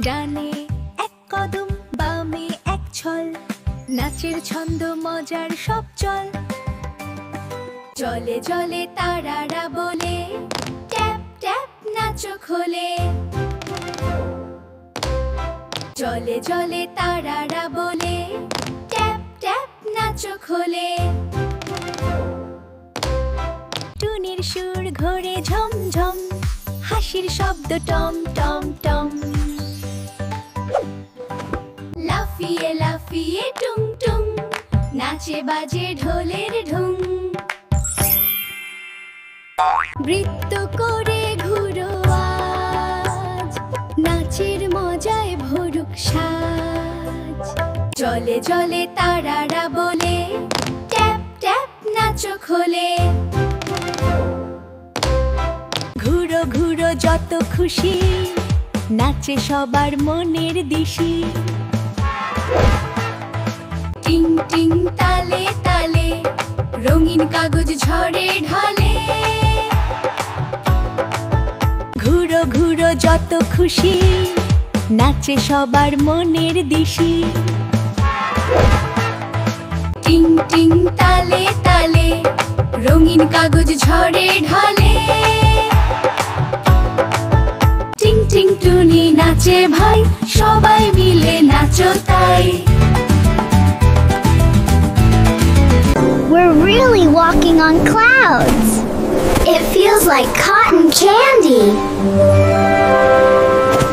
ডানে এক কদম বামে এক ছল, নাচের ছন্দ মজার সব চল। জলে জলে তারারা বলে, ট্যাপ ট্যাপ নাচো খোলে। জলে জলে তারারা বলে, ট্যাপ ট্যাপ নাচো খোলে। টুনির সুর ঘোরে ঝমঝম, হাসির শব্দ টম টম টম। লাফিয়ে লাফিয়ে টুং টুং, নাচে বাজে ঢোলের ঢুং। বৃত্ত করে ঘুরো আজ, নাচের মজায় ভরুক সাজ। জলে জলে তারারা বলে, ট্যাপ ট্যাপ নাচো খোলে। ঘুরো ঘুরো যত খুশি, নাচে সবার মনের দিশি। টিং টিং তালে তালে, রঙিন কাগজ ঝড়ে ঢলে। ঘুরো ঘুরো যত খুশি, নাচে সবার মনের দিশি। টিং টিং তালে তালে, রঙিন কাগজ ঝড়ে ঢলে। টিং টিং টুনি নাচে ভাই, সবাই মিলে নাচো তাই। We're really walking on clouds. It feels like cotton candy.